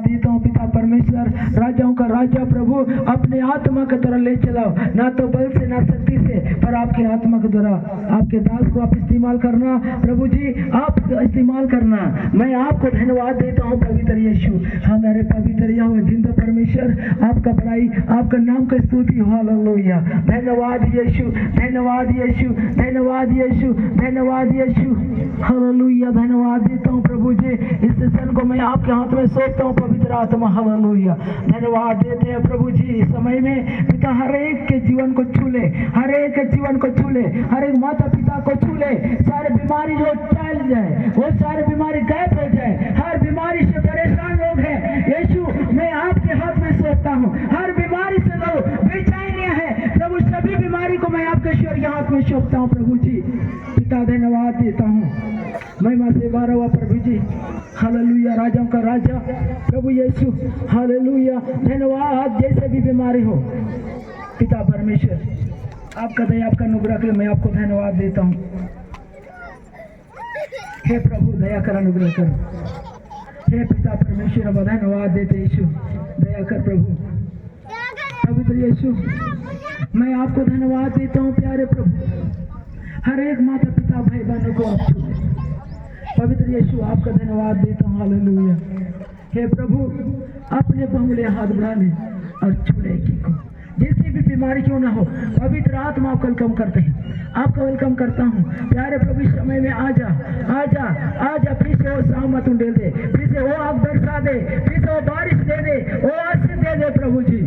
देता हूँ पिता परमेश्वर, राजाओं का राजा प्रभु अपने आत्मा के द्वारा ले चलाओ, ना तो बल से ना शक्ति से, पर आपके आत्मा के द्वारा आपके दास को आप इस्तेमाल करना प्रभु जी, आप इस्तेमाल करना। मैं आपको धन्यवाद देता हूँ पवित्र यीशु, हमारे पवित्र यहोवा जिंदा परमेश्वर, आपका बड़ाई, आपका नाम का स्तुति हो। हालेलुया। धन्यवाद यीशु, धन्यवाद यीशु, धन्यवाद यीशु, धन्यवाद यीशु। हालेलुया। धन्यवाद देता हूँ प्रभु जी, इस सेशन को मैं आपके हाथ में सौंपता हूँ पवित्र आत्मा। हालेलुया। धन्यवाद देते हैं प्रभु जी, इस समय में पिता हर एक के जीवन को छू ले, हर एक के जीवन को छू ले, हर एक माता पिता को छू ले, सारे बीमारी जो चल जाए, वो सारे बीमारी गायब हो जाए। हर बीमारी से परेशान लोग हैं यीशु, मैं आपके हाथ में सौंपता हूँ। हर बीमारी से लोग बेचैनियां है प्रभु, सभी बीमारी को मैं आपके ईश्वर के हाथ में सौंपता हूँ प्रभु जी। पिता धन्यवाद देता हूँ, महिमा से बारह हुआ प्रभु जी। हालेलुया। राजाओं का राजा प्रभु यीशु, हालेलुया। धन्यवाद। जैसे भी बीमारी हो पिता परमेश्वर, आपका दया, आपका अनुग्रह के लिए मैं आपको धन्यवाद देता हूँ। हे प्रभु दया कर, अनुग्रह कर। हे पिता परमेश्वर, अब धन्यवाद देते यीशु, दया कर प्रभु। पवित्र यीशु, मैं आपको धन्यवाद देता हूँ प्यारे प्रभु, हर एक माता पिता भाई बहनों को आप छू ले। पवित्र यीशु, आपका धन्यवाद देता हूँ। हालेलुया। हे प्रभु, अपने बहुले हाथ बढ़ाने और छूले को, जैसी भी बीमारी क्यों ना हो, पवित्र आत्मा आपका वेलकम करते हैं, आपका वेलकम करता हूँ प्यारे प्रभु। इस समय में आजा, आजा, आजा। फिर से वो सहमत उंडेल दे, फिर से वो आप बरसा दे, फिर से वो बारिश दे दे, वो आशीष दे दे प्रभु जी।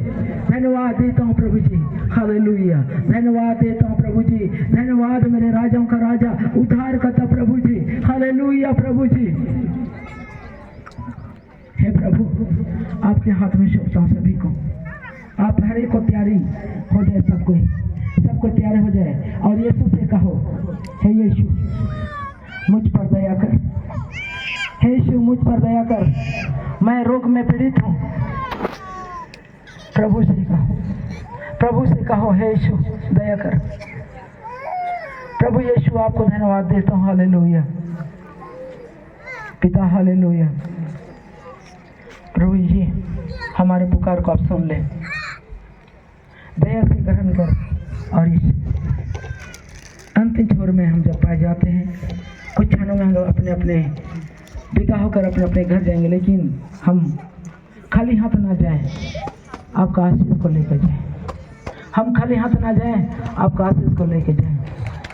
धन्यवाद देता हूँ प्रभु जी। हालेलुया। धन्यवाद देता हूँ प्रभु जी। धन्यवाद मेरे राजाओं का राजा, उद्धार करता प्रभु जी। हालेलुया प्रभु जी। हे प्रभु, आपके हाथ में सौंपता हूँ सभी को, आप हर एक को तैयारी हो जाए, सबको तैयार हो जाए। और यीशु से कहो, हे यीशु मुझ पर दया कर, हे यीशु मुझ पर दया कर, मैं रोग में पीड़ित हूँ। प्रभु से कहो, प्रभु से कहो, हे यीशु दया कर। प्रभु यीशु, आपको धन्यवाद देता हूँ। हालेलुया पिता, हालेलुया। प्रभु जी, हमारे पुकार को आप सुन ले, दया से ग्रहण कर। और इस अंतिम छोर में हम जब पाए जाते हैं, कुछ क्षणों में हम लोग अपने अपने विदा होकर अपने अपने घर जाएंगे, लेकिन हम खाली हाथ ना जाएं, आपका आशीष को लेकर जाएं। हम खाली हाथ ना जाएं, आपका आशीष को लेकर जाएं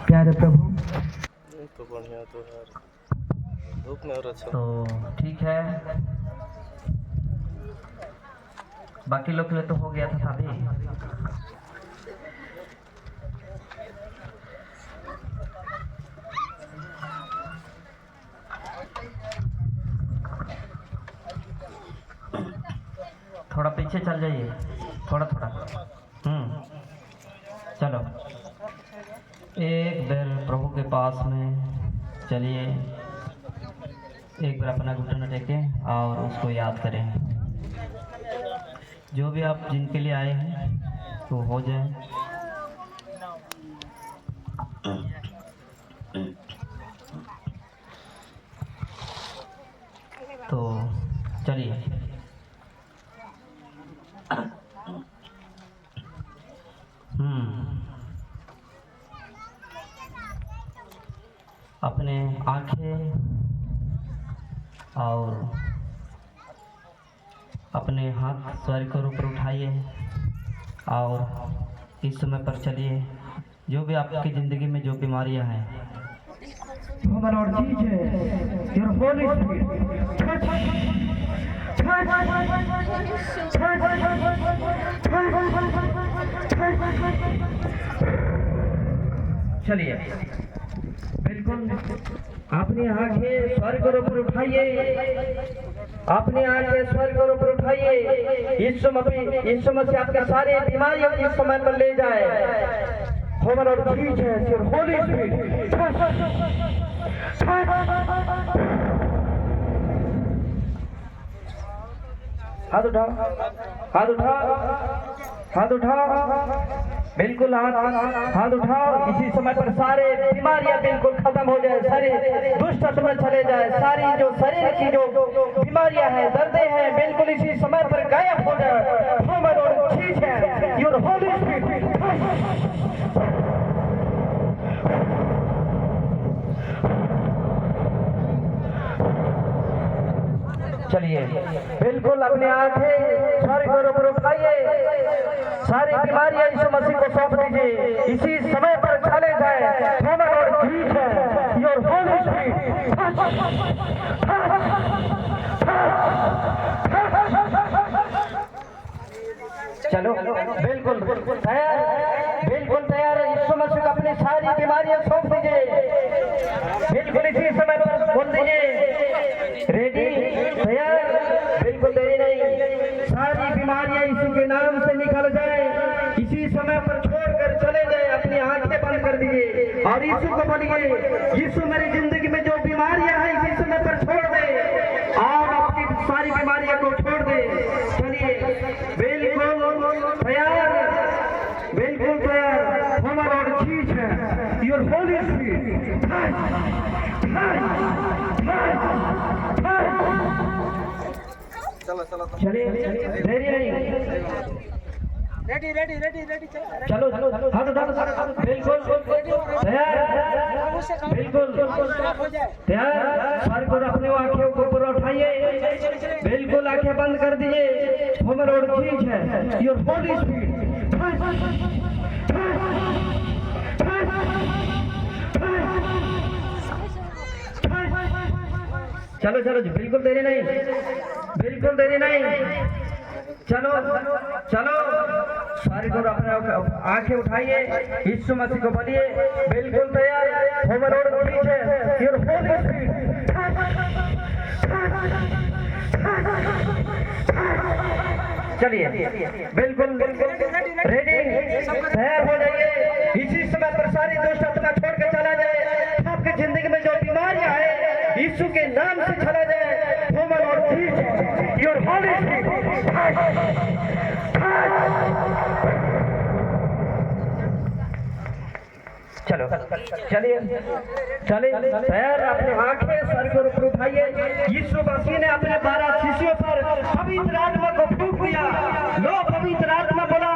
प्यारे प्रभु। तो बढ़िया तो यार, धूप में और अच्छा। तो ठीक है, बाकी लोग के लिए तो हो गया था शादी। थोड़ा पीछे चल जाइए, थोड़ा थोड़ा। चलो एक बार प्रभु के पास में चलिए, एक बार अपना घुटना टेकें और उसको याद करें। जो भी आप जिनके लिए आए हैं तो हो जाए। तो चलिए, अपने आंखें और अपने हाथ स्वर्ग के ऊपर उठाइए और इस समय पर चलिए। जो भी आपकी ज़िंदगी में जो बीमारियां हैं, चलिए बिल्कुल अपनी आंखें स्वर्ग के ऊपर उठाइए, अपनी आंखें स्वर्ग के ऊपर उठाइए। इस समय से आपके सारे बीमारियां इस समय पर ले जाए। हमारा बीच है सिर्फ होली स्पिरिट। हाथ उठाओ, हाथ उठाओ, हाथ उठाओ, बिल्कुल हाथ उठाओ। इसी समय पर सारे बीमारियां बिल्कुल खत्म हो जाए, सारी दुष्ट आत्मा चले जाए, सारी जो शरीर की जो बीमारियां हैं, दर्दें हैं, बिल्कुल इसी चलिए बिल्कुल अपने आंखें स्वर्ग और ऊपर उठाइए, सारी बीमारियां यीशु मसीह को सौंप दीजिए, इसी समय पर चले जाए। ह्यूमन और ठीक है योर होली स्पिरिट। चलो बिल्कुल तैयार, बिल्कुल तैयार है। यीशु मसीह को अपनी सारी बीमारियां सौंप दीजिए, बिल्कुल इसी समय पर बोल दीजिए रेडी तैयार, बिल्कुल देरी नहीं। सारी बीमारियां यीशु के नाम से निकल जाए, इसी समय पर छोड़कर चले जाए। अपनी आंखें बंद कर दीजिए और यीशु को बोलिए यीशु मेरी जिंदगी में जो बीमारियां हैं इसी समय पर छोड़ दे और अपनी सारी बीमारियों को छोड़ दे। चलिए बिल्कुल तैयार, बिल्कुल तैयार। हमारा और चीज है योर होली स्पिरिट। चलिए देरी नहीं, रेडी रेडी रेडी रेडी चलो चलो हाथ उठा, बिल्कुल तैयार, बिल्कुल तैयार। सर को अपने आंखों को ऊपर उठाइए, बिल्कुल आंखें बंद कर दीजिए। हमारा और चीज है योर होली स्पिरिट। चलो चलो जी, बिल्कुल देरी नहीं, बिल्कुल देरी नहीं। चलो चलो सारी को अपने आंखें उठाइए, यीशु मसीह को बोलिए बिल्कुल तैयार। ह्यूमन और ठीक है योर होली स्पिरिट। चलिए बिल्कुल रेडी तैयार हो जाइए, इसी समय पर सारी दुष्ट आत्मा छोड़ के चला जाए। आपकी जिंदगी में जो बीमारियां है यीशु के नाम से चला जाए। ह्यूमन और ठीक है योर होली स्पिरिट। चलो चलिए चलिए तैयार, अपने आंखें सर को ऊपर उठाइए। यीशु मसीह ने अपने 12 शिष्यों पर पवित्र आत्मा को फूंक दिया। लो पवित्र आत्मा बोला,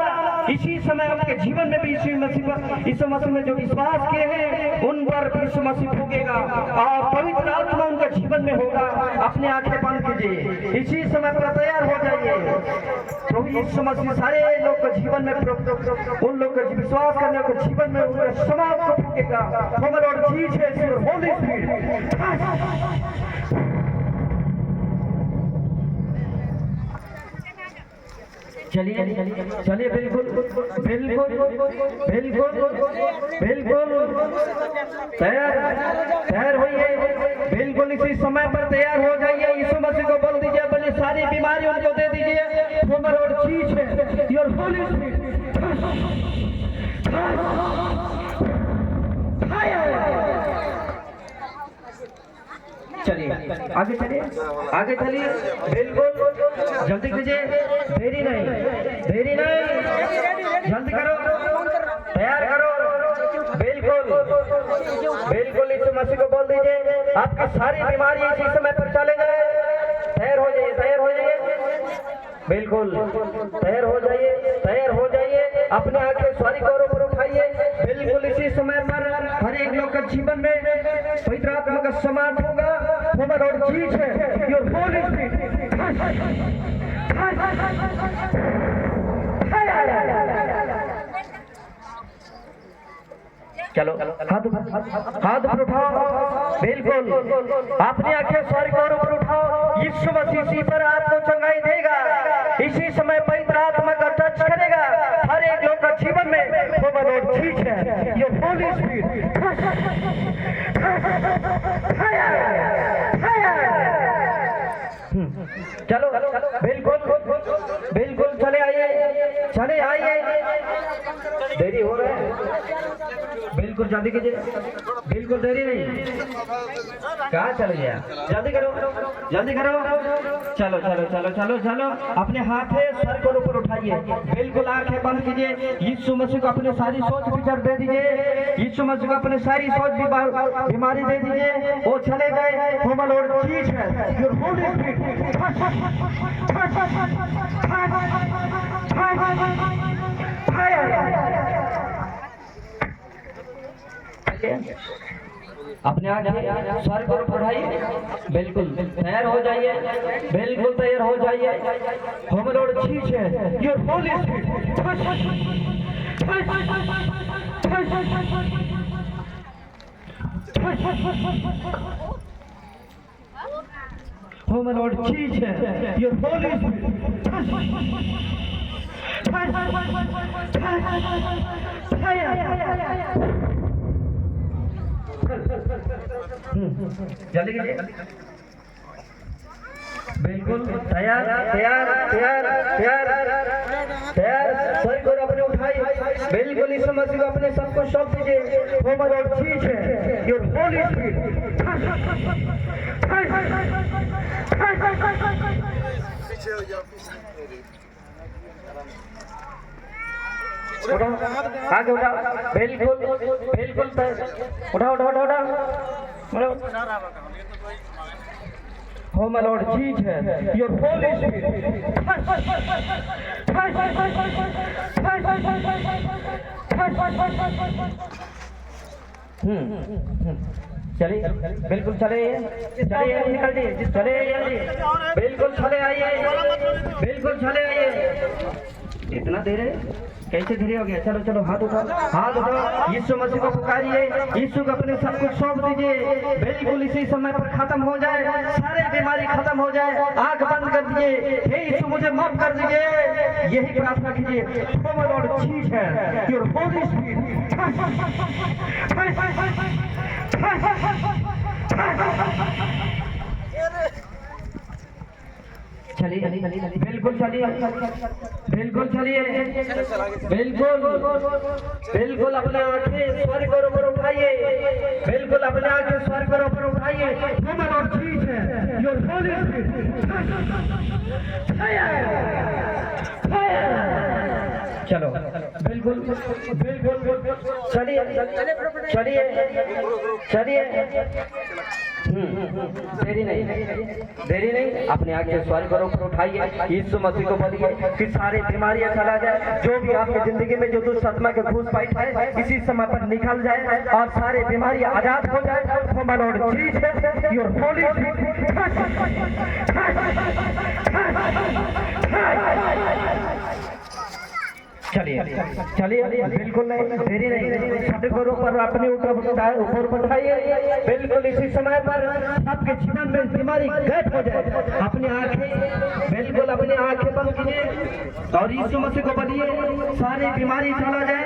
इसी समय आपके जीवन में भी यीशु मसीह में जो विश्वास किए हैं उन पर यीशु मसीह फूंकेगा और पवित्र आत्मा उनका जीवन में होगा। अपने आंखें बंद कीजिए, इसी समय पर तैयार हो जाइए। प्रभु यीशु मसीह सारे लोग के जीवन में, उन लोग का विश्वास करने के जीवन में उनका समाज को फूंकेगा। हमारा और चीज है होली स्पिरिट। चलिए चलिए बिल्कुल बिल्कुल बिल्कुल बिल्कुल तैयार तैयार होइए, बिल्कुल इसी समय पर तैयार हो जाइए। यीशु मसीह को बोल दीजिए अपनी सारी बीमारी उनको दे दीजिए। हमारा और चीज है योर होली स्पिरिट। चलिए आगे चलिए, आगे चलिए, बिल्कुल जल्दी कीजिए, देरी नहीं, देरी नहीं, जल्दी करो, तैयार करो, बिल्कुल बिल्कुल यीशु मसीह को बोल दीजिए आपकी सारी बीमारी इसी समय पर चले जाए। तैयार हो जाइए, तैयार हो जाइए, बिल्कुल तैयार हो जाइए, तैयार हो जाइए। अपने आंखें स्वर्ग और ऊपर उठाइए, बिल्कुल इसी समय पर हर एक लोग के जीवन में पवित्र आत्मा का समाज होगा। हमारा और चीज है योर होली स्पिरिट। चलो हाथ ऊपर उठाओ, बिल्कुल अपनी आंखें स्वर्ग और ऊपर उठाओ। यीशु मसीह इसी पर आपको चंगाई देगा, इसी समय पवित्र आत्मा का टच करेगा हर एक लोग का जीवन में। हमारा और चीज है योर होली स्पिरिट। चलो बिल्कुल बिल्कुल चले आइए, चले आइए, देरी हो रहा है, बिल्कुल जल्दी कीजिए, बिल्कुल देरी नहीं। कहाँ चले गया, जल्दी करो, जल्दी करो। चलो चलो चलो चलो चलो अपने हाथें सर को ऊपर उठाइए, बिल्कुल आंखें बंद कीजिए। यीशु मसीह को अपनी सारी सोच विचार दे दीजिए, यीशु मसीह को अपनी सारी सोच बीमारी दे दीजिए, वो चले गए। हमारा और चीज है योर होली स्पिरिट। अपने आगे स्वर्ग और बढ़ाइए, बिल्कुल तैयार हो जाइए, बिल्कुल तैयार हो जाइए। हम lord Jesus your holy spirit हम lord Jesus your holy spirit जल्दी कीजिए, बिल्कुल तैयार तैयार तैयार तैयार तैयार। स्वर्ग और अपने उठाइए, बिल्कुल इस मसीह को अपने सब कुछ सौंप दीजिए। हम lord Jesus your holy spirit आगे उठाओ, बिल्कुल बिल्कुल उठाओ उठाओ उठाओ उठाओ। Oh my Lord Jesus, your Holy Spirit. चलिए बिल्कुल चले चलिए निकल जाइए, चले बिल्कुल चले आइए, बिल्कुल चले आइए। इतना देर है, कैसे धीरे हो गया? चलो चलो हाथ उठाओ, हाथ उठाओ, यीशु मसीह को पुकारिए, यीशु को अपने सब कुछ सौंप दीजिए। बिल्कुल इसी समय पर खत्म हो जाए, सारे बीमारी खत्म हो जाए। आंख बंद कर दीजिए, हे यीशु मुझे माफ कर दीजिए, यही प्रार्थना कीजिए। Oh my Lord Jesus, your Holy Spirit. चलिए बिल्कुल चलिए, बिल्कुल चलिए, बिल्कुल बिल्कुल अपने आंखें स्वर्ग और ऊपर उठाइए, बिल्कुल अपने आंखें स्वर्ग और ऊपर उठाइए। हम और चीज है योर होली स्पिरिट चलो बिल्कुल बिल्कुल चलिए चलिए चलिए। देरी नहीं, अपने आगे स्वर्ग और ऊपर उठाइए, यीशु मसीह को बोलिए कि सारी बीमारियां चला जाए, जो भी आपकी जिंदगी में जो दुष्ट आत्मा के घूस पाई है इसी समय पर निकल जाए और सारी बीमारियां आजाद हो जाए। Oh my Lord Jesus, your holy चलिए चलिए बिल्कुल नहीं, देरी नहीं, स्वर्ग और ऊपर अपने ऊपर उठाइए, बिल्कुल इसी समय पर आपके जीवन में बीमारी गायब हो जाए। अपनी आंखें बिल्कुल अपनी आंखें बंद कीजिए और यीशु मसीह को बोलिए सारी बीमारी चला जाए,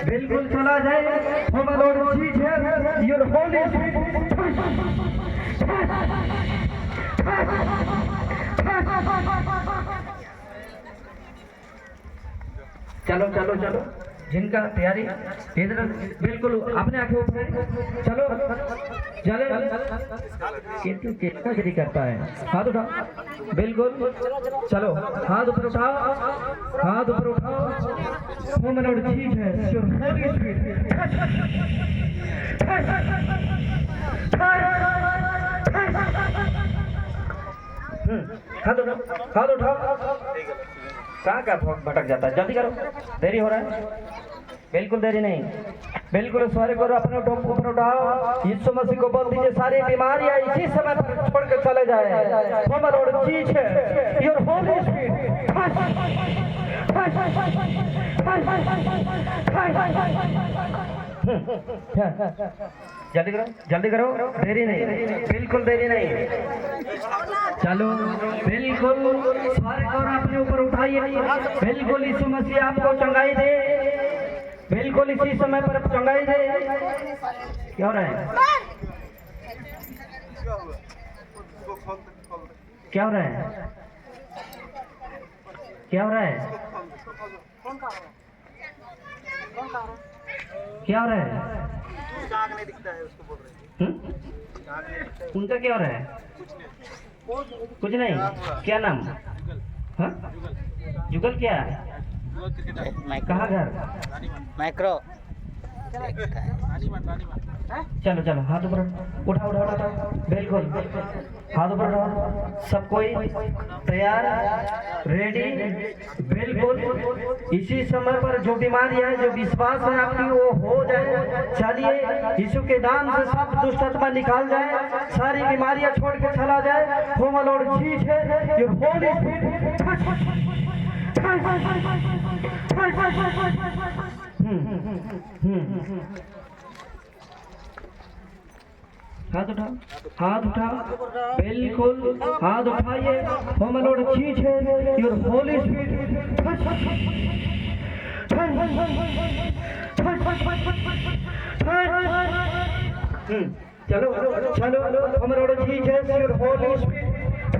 बिल्कुल चला जाए। Oh my Lord Jesus, your holy spirit चलो चलो चलो, जिनका तैयारी इधर बिल्कुल अपने आंखें ऊपर, चलो चले कितनी चेष्टागिरी करता है। हाथ उठाओ, बिल्कुल चलो हाथ ऊपर उठाओ, हाथ ऊपर उठाओ। Oh my Lord Jesus, your Holy Spirit. हाथ उठाओ, हाथ उठाओ। कहाँ का भटक जाता है, जल्दी करो, देरी हो रहा है। बिल्कुल देरी नहीं, बिल्कुल स्वर्ग और अपने ऊपर उठाओ, यीशु मसीह को बोल दीजिए सारी बीमारियां इसी समय पर छोड़ कर चले जाए। Oh my Lord Jesus, your Holy Spirit. जल्दी करो, देरी नहीं, बिल्कुल देरी नहीं। चलो बिल्कुल स्वर्ग और अपने ऊपर उठाइए, बिल्कुल यीशु मसीह आपको चंगाई दे, बिल्कुल इसी समय पर चंगाई दे। क्या हो रहा है, क्या हो रहा है, क्या हो रहा है, क्या हो रहा है? नहीं दिखता है उसको बोल रहे हैं। उनका क्या हो रहा है? कुछ नहीं। क्या नाम? हाँ जुगल क्या है? कहाँ घर? माइक्रो चलो चलो हाथ ऊपर उठा उठा उठा बिल्कुल हाथ ऊपर उठाओ सब कोई तैयार रेडी बिल्कुल इसी समय पर जो बीमारी है जो विश्वास है आपकी वो हो जाए चलिए यीशु के नाम से सब दुष्ट आत्मा निकाल जाए सारी बीमारियां छोड़ के चला जाए हो my Lord Jesus your holy spirit हाथ उठा बिल्कुल हाथ उठाइए हो my Lord Jesus your holy spirit चलो चलो हो my Lord Jesus your holy spirit